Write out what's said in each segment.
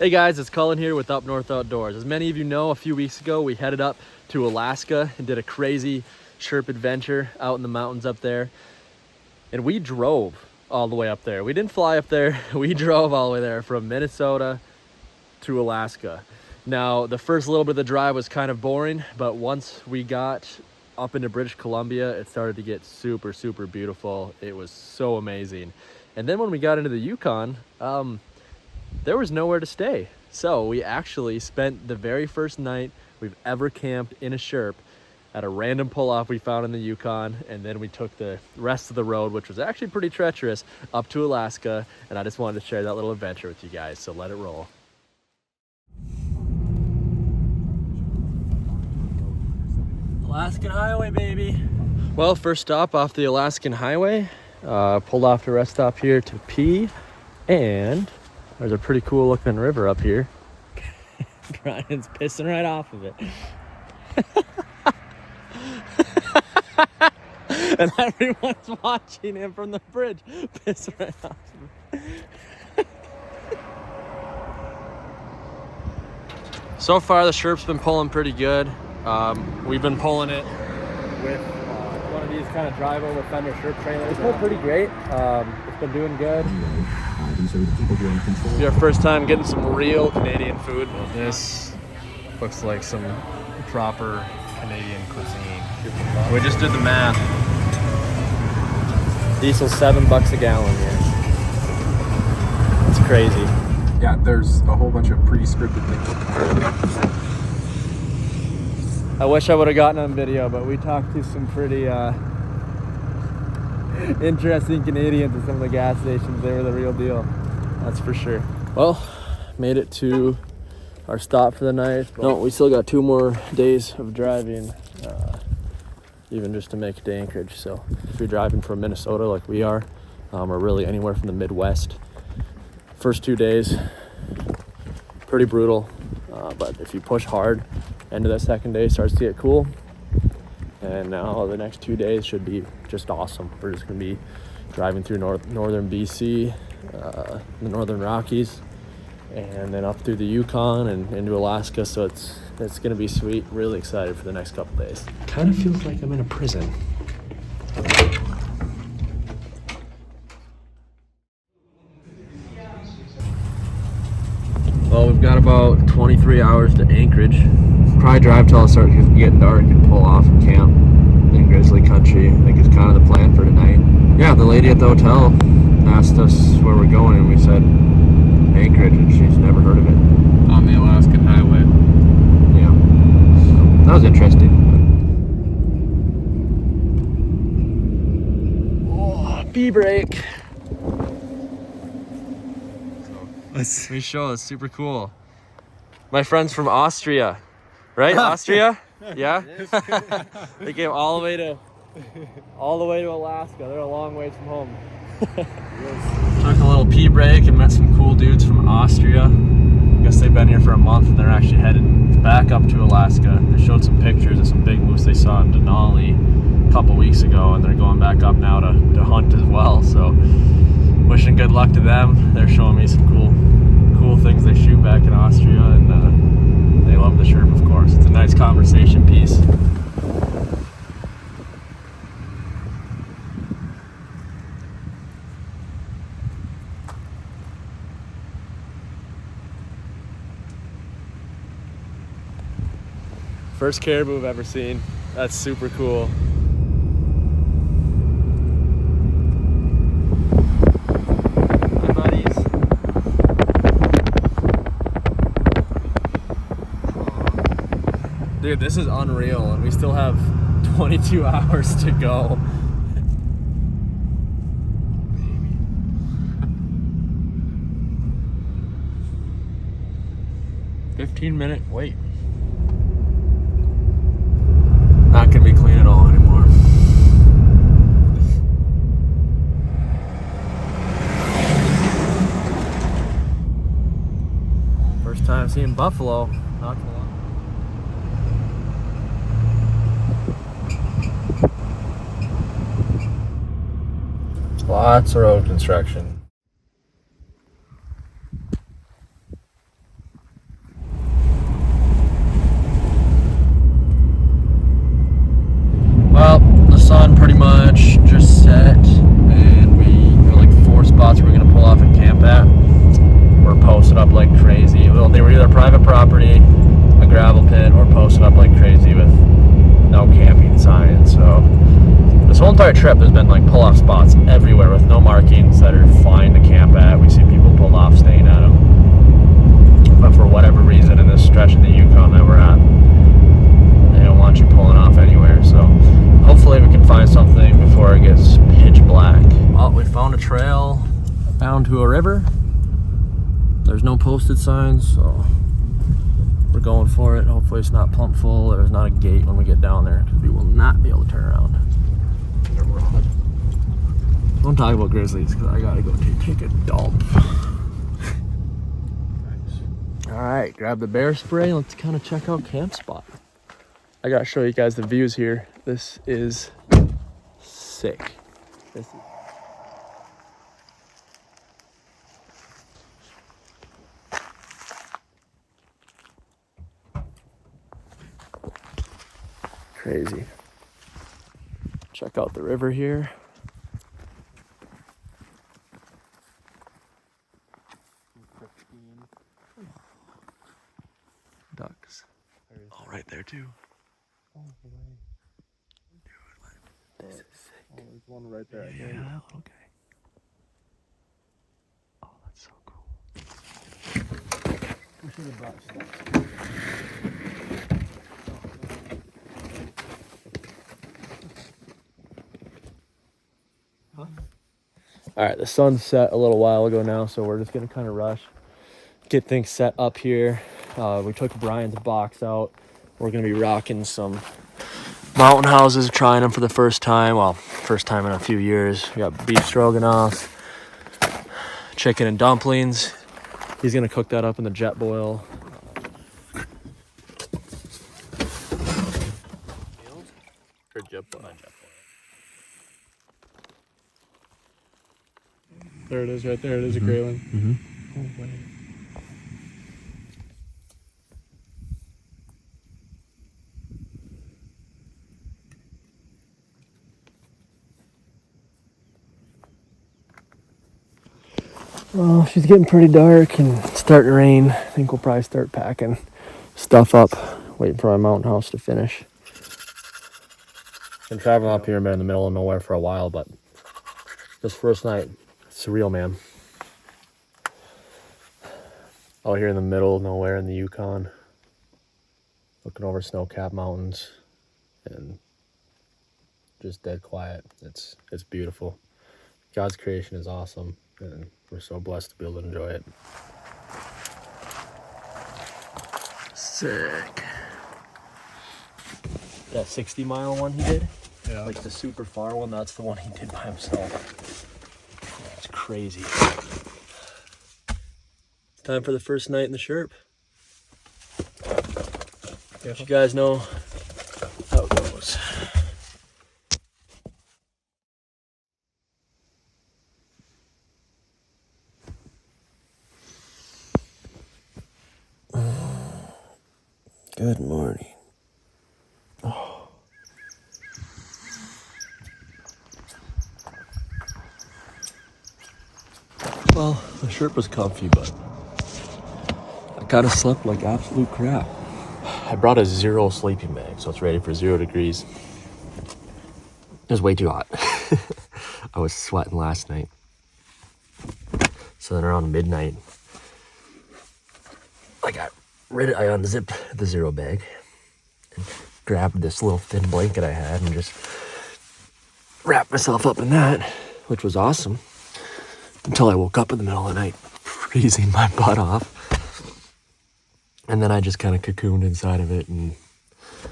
Hey guys, it's Cullen here with Up North Outdoors. As many of you know, a few weeks ago we headed up to Alaska and did a crazy Sherp adventure out in the mountains up there. And we drove all the way up there. We didn't fly up there, we drove all the way there from Minnesota to Alaska. Now, the first little bit of the drive was kind of boring, but once we got up into British Columbia, it started to get super, super beautiful. It was so amazing. And then when we got into the Yukon, there was nowhere to stay. So we actually spent the very first night we've ever camped in a Sherp at a random pull-off we found in the Yukon, and then we took the rest of the road, which was actually pretty treacherous, up to Alaska, and I just wanted to share that little adventure with you guys, so let it roll. Alaskan Highway, baby. Well, first stop off the Alaskan Highway, pulled off to rest stop here to pee, and there's a pretty cool looking river up here. Brian's pissing right off of it. And everyone's watching him from the bridge, pissing right off of it. So far the Sherp's been pulling pretty good. We've been pulling it with one of these kind of drive over fender Sherp trailers. It's been pretty great. It's been doing good. It's our first time getting some real Canadian food. This looks like some proper Canadian cuisine. We just did the math. Diesel's $7 a gallon here. It's crazy. Yeah, there's a whole bunch of pre-scripted things. I wish I would have gotten on video, but we talked to some pretty interesting Canadians at some of the gas stations. They were the real deal, that's for sure. Well, made it to our stop for the night. No, we still got 2 more days of driving, even just to make it to Anchorage. So if you're driving from Minnesota like we are, or really anywhere from the Midwest, first 2 days, pretty brutal. But if you push hard, end of that second day starts to get cool. And now the next 2 days should be just awesome. We're just gonna be driving through northern BC, the Northern Rockies, and then up through the Yukon and into Alaska. So it's gonna be sweet. Really excited for the next couple days. Kind of feels like I'm in a prison. Well, we've got about 23 hours to Anchorage. Probably drive till it starts getting dark and pull off and camp in Grizzly Country. I think it's kind of the plan for tonight. Yeah, the lady at the hotel asked us where we're going, and we said Anchorage, and she's never heard of it. On the Alaskan Highway. Yeah, so that was interesting. Oh, pee break. We show it's super cool. My friends from Austria, right? Austria? Yeah. They came all the way to Alaska. They're a long ways from home. Took a little pee break and met some cool dudes from Austria. I guess they've been here for a month and they're actually headed back up to Alaska. They showed some pictures of some big moose they saw in Denali a couple weeks ago, and they're going back up now to hunt as well. So wishing good luck to them. They're showing me some cool things they shoot back in Austria, and they love the Sherp, of course. It's a nice conversation piece. First caribou I've ever seen. That's super cool. Dude, this is unreal, and we still have 22 hours to go. 15-minute wait. Not gonna be clean at all anymore. First time seeing buffalo, not gonna lie. Lots of road construction. like crazy. Well, they were either private property, a gravel pit, or posted up like crazy with no camping signs. So this whole entire trip, there's been like pull-off spots everywhere with no markings that are fine to camp at. We see people pull off staying at them. But for whatever reason, in this stretch of the Yukon that we're at, they don't want you pulling off anywhere. So hopefully we can find something before it gets pitch black. Well, we found a trail down to a river. There's no posted signs, so we're going for it. Hopefully it's not plump full, or there's not a gate when we get down there, because we will not be able to turn around. Don't talk about grizzlies, because I gotta go take a dump. All right, grab the bear spray. Let's kind of check out camp spot. I gotta show you guys the views here. This is sick. This is crazy. Check out the river here. Ducks. All right there too. This is sick. Oh, there's one right there. Yeah, okay. Oh, that's so cool. We should have brought steps. Huh? All right, the sun set a little while ago now, so we're just gonna kind of rush, get things set up here. We took Brian's box out. We're gonna be rocking some mountain houses, trying them for the first time. Well, first time in a few years. We got beef stroganoff, chicken and dumplings. He's gonna cook that up in the jet boil. Or jet boil. There it is, right there. It is a grayling. Mm-hmm. Oh, way. Well, she's getting pretty dark and it's starting to rain. I think we'll probably start packing stuff up, waiting for my mountain house to finish. Been traveling up here, been in the middle of nowhere for a while, but this first night, surreal, man. Out here in the middle of nowhere in the Yukon, looking over snow-capped mountains and just dead quiet. It's beautiful. God's creation is awesome, and we're so blessed to be able to enjoy it. Sick. That 60-mile one he did? Yeah. Like the super far one, that's the one he did by himself. It's crazy. It's time for the first night in the Sherp. Yeah. You guys know how it goes. Good morning. Oh. Well, the Sherp was comfy, but I kind of slept like absolute crap. I brought a 0 sleeping bag, so it's ready for 0 degrees. It was way too hot. I was sweating last night. So then around midnight, I unzipped the 0 bag and grabbed this little thin blanket I had and just wrapped myself up in that, which was awesome, until I woke up in the middle of the night, freezing my butt off. And then I just kind of cocooned inside of it, and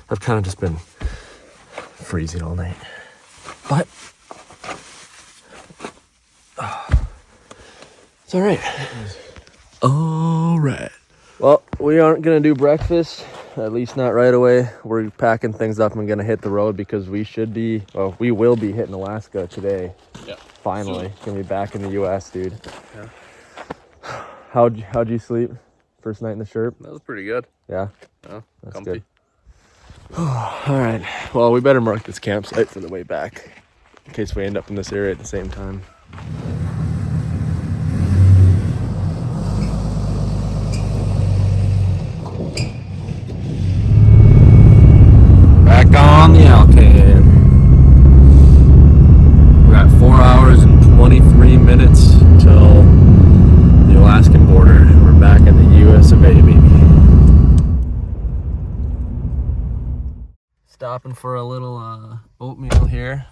I've kind of just been freezing all night. But it's all right. All right. Well, we aren't going to do breakfast, at least not right away. We're packing things up and going to hit the road because we will be hitting Alaska today. Yeah. Finally. Going to be back in the U.S., dude. Yeah. How'd you sleep? First night in the Sherp? That was pretty good. Yeah? Yeah. That's Comfy. good. All right. Well, we better mark this campsite for the way back in case we end up in this area at the same time. Stopping for a little oatmeal here.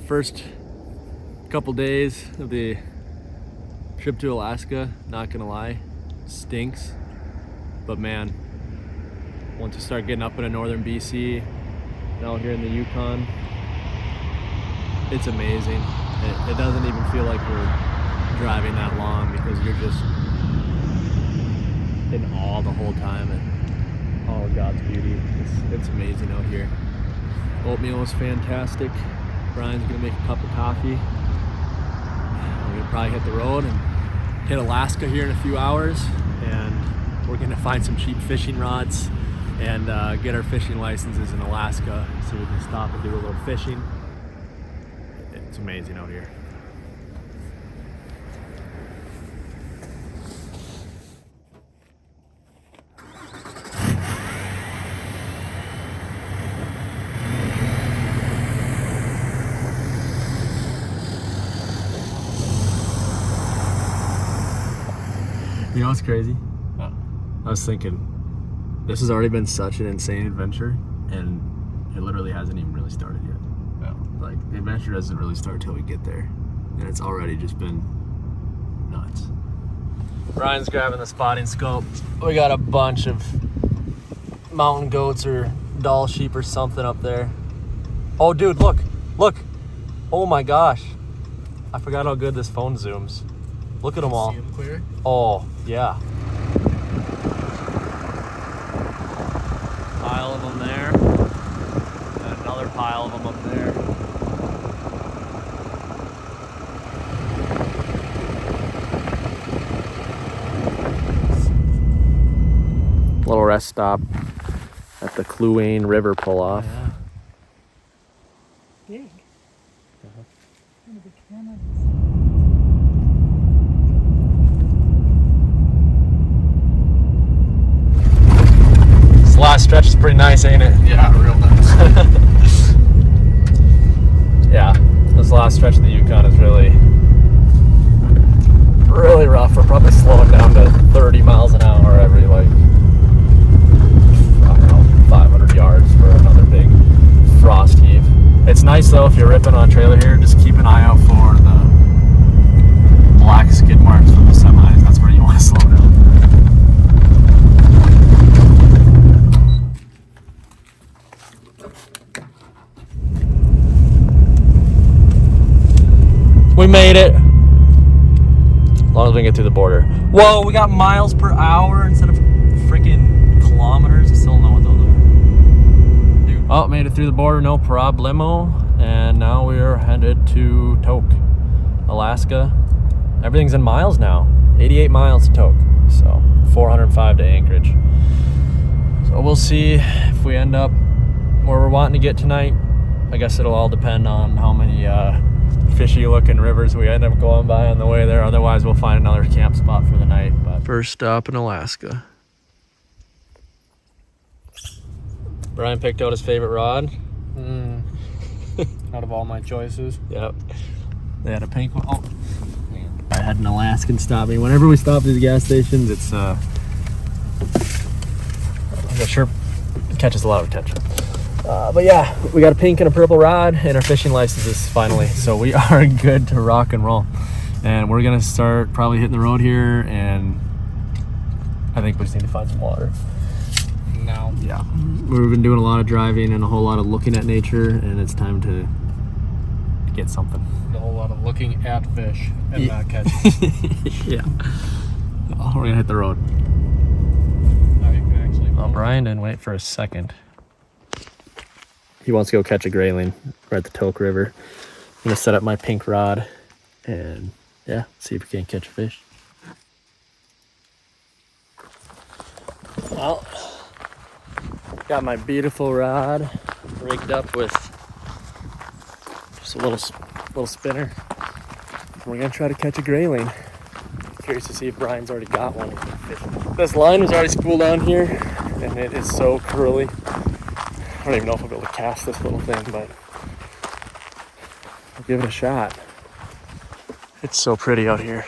First couple days of the trip to Alaska, not gonna lie, stinks. But man, once you start getting up into northern BC, now here in the Yukon, it's amazing. It doesn't even feel like we're driving that long because you're just in awe the whole time at all of God's beauty. It's amazing out here. Oatmeal was fantastic. Brian's gonna make a cup of coffee. We're gonna probably hit the road and hit Alaska here in a few hours, and we're gonna find some cheap fishing rods and get our fishing licenses in Alaska so we can stop and do a little fishing. It's amazing out here. You know what's crazy? I was thinking, this has already been such an insane adventure, and it literally hasn't even really started yet. Yeah. Like, the adventure doesn't really start till we get there, and it's already just been nuts. Brian's grabbing the spotting scope. We got a bunch of mountain goats or doll sheep or something up there. Oh, dude, look. Oh my gosh. I forgot how good this phone zooms. Look at them all. See them clear? Oh, yeah. Pile of them there. And another pile of them up there. Little rest stop at the Kluane River pull-off. Yeah. Big. This last stretch is pretty nice, ain't it? Yeah, real nice. Yeah, this last stretch of the Yukon is really rough. We're probably slowing down to 30 miles an hour every, like, I don't know, 500 yards for another big frost heave. It's nice though, if you're ripping on a trailer here, just keep an eye out for the black skid marks from the semis. That's where you want to slow down. We made it. As long as we can get through the border. Whoa, we got miles per hour instead of freaking kilometers. I still don't know what those are. Dude. Oh, made it through the border, no problemo. And now we are headed to Tok, Alaska. Everything's in miles now. 88 miles to Tok, so 405 to Anchorage. So we'll see if we end up where we're wanting to get tonight. I guess it'll all depend on how many fishy looking rivers we end up going by on the way there. Otherwise we'll find another camp spot for the night. But first stop in Alaska. Brian picked out his favorite rod. Out of all my choices. Yep. They had a pink one. Oh, man. I had an Alaskan stop me. Whenever we stop at these gas stations, it's the Sherp catches a lot of attention. But yeah, we got a pink and a purple rod and our fishing licenses finally. So we are good to rock and roll. And we're gonna start probably hitting the road here, and I think we just need to find some water. No. Yeah, we've been doing a lot of driving and a whole lot of looking at nature, and it's time to get something. A whole lot of looking at fish and not catching. Yeah. Oh, we're gonna hit the road. Now you can actually. Well, Brian didn't wait for a second. He wants to go catch a grayling. We're at the Toke River. I'm gonna set up my pink rod and yeah, see if we can catch a fish. Well, got my beautiful rod rigged up with just a little spinner. We're gonna try to catch a grayling. Curious to see if Brian's already got one. This line was already spooled down here, and it is so curly. I don't even know if I'll be able to cast this little thing, but I'll give it a shot. It's so pretty out here.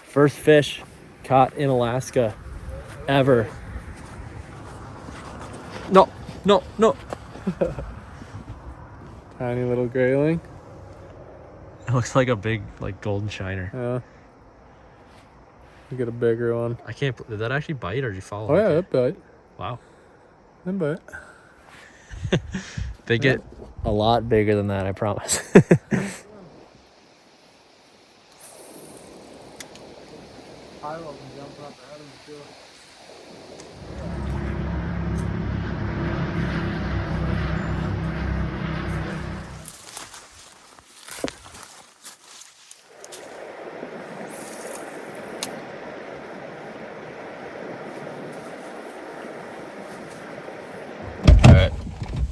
First fish caught in Alaska ever. No, no, no. Tiny little grayling. It looks like a big, like golden shiner. Yeah. You get a bigger one. I can't. Did that actually bite or did you follow? Oh yeah, it? that bite. Wow. That bite. They get a lot bigger than that, I promise. Alright,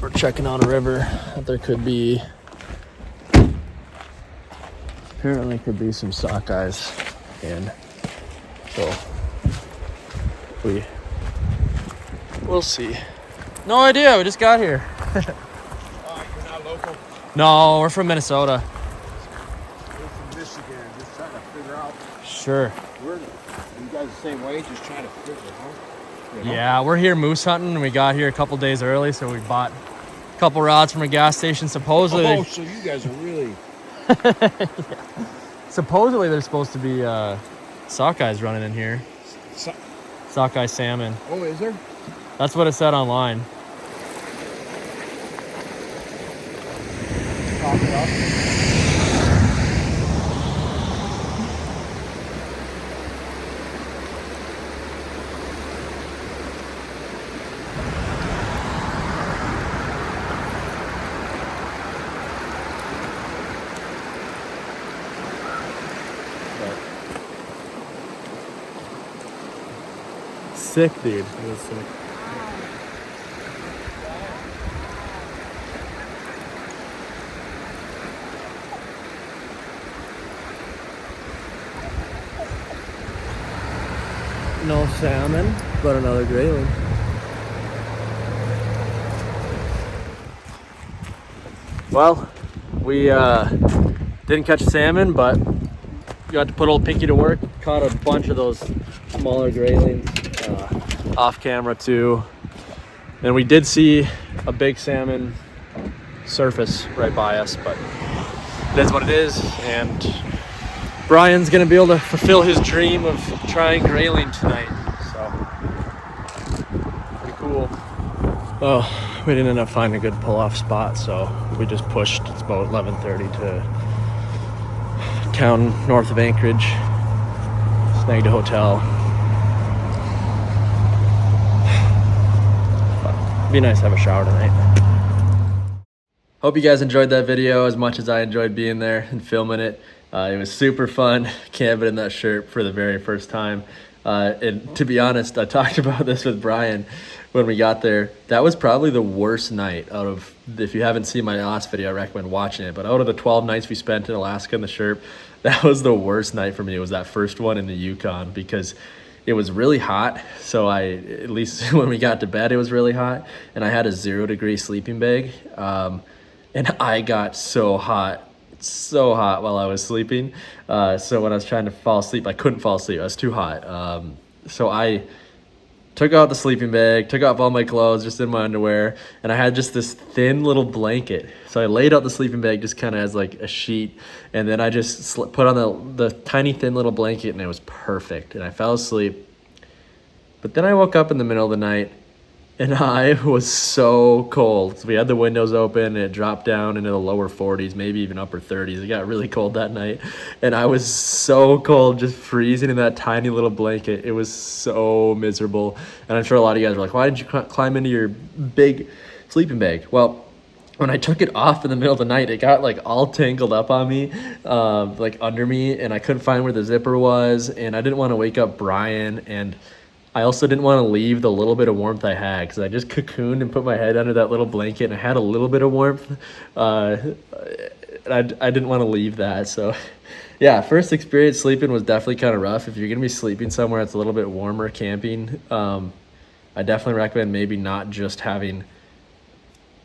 we're checking on a river that there could be, apparently could be some sockeyes in. So we'll see. No idea, we just got here. You're not local. No, we're from Minnesota. We're from Michigan. Just trying to figure out. Sure. We're you guys the same way, just trying to figure out. You know? Yeah, we're here moose hunting, and we got here a couple days early, so we bought a couple rods from a gas station. Supposedly, Oh, so you guys are really. supposedly there's supposed to be sockeyes running in here. So, Sockeye salmon. oh, is there? That's what it said online. Talk it up. Sick, dude. It was sick. No salmon, but another grayling. Well, we didn't catch salmon, but got to put old Pinky to work. Caught a bunch of those smaller graylings off camera too. And we did see a big salmon surface right by us, but it is what it is. And Brian's gonna be able to fulfill his dream of trying grayling tonight. So pretty cool. Oh, we didn't end up finding a good pull-off spot, so we just pushed. It's about 11:30 to town north of Anchorage. Snagged a hotel. It'd be nice to have a shower tonight. Hope you guys enjoyed that video as much as I enjoyed being there and filming it. It was super fun camping in that Sherp for the very first time. And to be honest, I talked about this with Brian when we got there. That was probably the worst night out of, if you haven't seen my last video, I recommend watching it. But out of the 12 nights we spent in Alaska in the Sherp, that was the worst night for me. It was that first one in the Yukon because it was really hot. So at least when we got to bed, it was really hot. And I had a 0-degree sleeping bag. And I got so hot while I was sleeping. So when I was trying to fall asleep, I couldn't fall asleep. I was too hot. So I took out the sleeping bag, took off all my clothes, just in my underwear, and I had just this thin little blanket. So I laid out the sleeping bag just kind of as like a sheet, and then I just put on the tiny thin little blanket, and it was perfect. And I fell asleep. But then I woke up in the middle of the night, and I was so cold. So we had the windows open, and it dropped down into the lower 40s, maybe even upper 30s. It got really cold that night. And I was so cold, just freezing in that tiny little blanket. It was so miserable. And I'm sure a lot of you guys were like, why didn't you climb into your big sleeping bag? Well, when I took it off in the middle of the night, it got like all tangled up on me, like under me, and I couldn't find where the zipper was, and I didn't want to wake up Brian, and I also didn't want to leave the little bit of warmth I had because I just cocooned and put my head under that little blanket and I had a little bit of warmth. I didn't want to leave that. So yeah, first experience sleeping was definitely kind of rough. If you're going to be sleeping somewhere that's a little bit warmer camping, I definitely recommend maybe not just having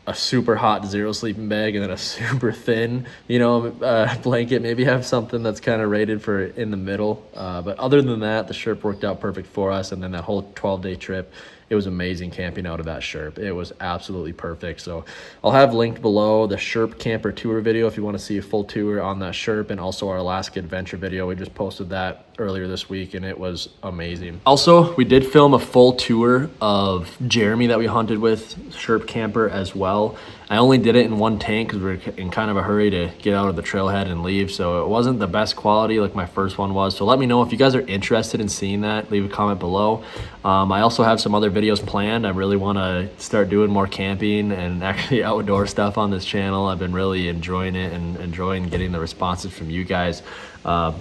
a super hot 0 sleeping bag and then a super thin, blanket. Maybe have something that's kind of rated for in the middle. But other than that, the Sherp worked out perfect for us. And then that whole 12-day trip, it was amazing camping out of that Sherp. It was absolutely perfect. So I'll have linked below the Sherp camper tour video if you want to see a full tour on that Sherp, and also our Alaska adventure video. We just posted that earlier this week and it was amazing. Also, we did film a full tour of Jeremy that we hunted with, Sherp camper as well. I only did it in one tank because we were in kind of a hurry to get out of the trailhead and leave, so it wasn't the best quality like my first one was. So let me know if you guys are interested in seeing that. Leave a comment below. I also have some other videos planned. I really want to start doing more camping and actually outdoor stuff on this channel. I've been really enjoying it and enjoying getting the responses from you guys.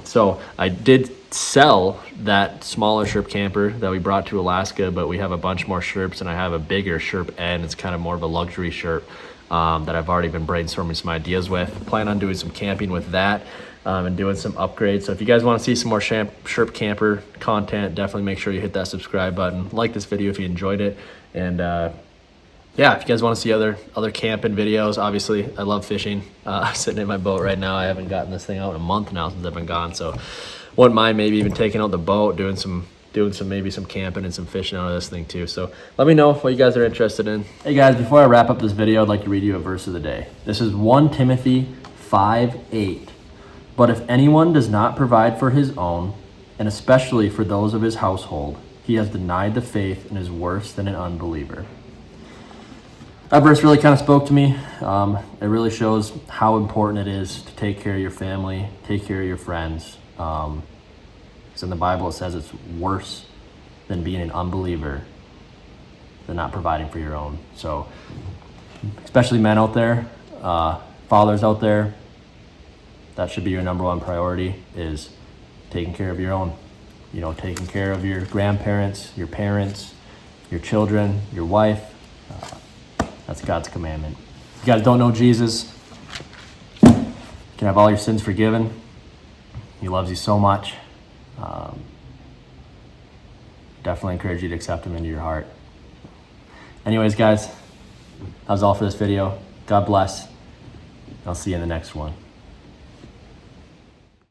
So I did sell that smaller Sherp camper that we brought to Alaska, but we have a bunch more Sherps, and I have a bigger Sherp N. It's kind of more of a luxury Sherp that I've already been brainstorming some ideas with. Plan on doing some camping with that and doing some upgrades. So if you guys want to see some more Sherp camper content, definitely make sure you hit that subscribe button. Like this video if you enjoyed it. And yeah, if you guys want to see other camping videos, obviously I love fishing. Sitting in my boat right now. I haven't gotten this thing out in a month now since I've been gone, so wouldn't mind maybe even taking out the boat, doing some maybe some camping and some fishing out of this thing too. So let me know what you guys are interested in. Hey guys, before I wrap up this video, I'd like to read you a verse of the day. This is 1 Timothy 5:8. But if anyone does not provide for his own, and especially for those of his household, he has denied the faith and is worse than an unbeliever. That verse really kind of spoke to me. It really shows how important it is to take care of your family, take care of your friends. So in the Bible, it says it's worse than being an unbeliever than not providing for your own. So especially men out there, fathers out there, that should be your number one priority, is taking care of your own. Taking care of your grandparents, your parents, your children, your wife. That's God's commandment. If you guys don't know Jesus, you can have all your sins forgiven. He loves you so much. Definitely encourage you to accept him into your heart. Anyways, guys, that was all for this video. God bless. I'll see you in the next one.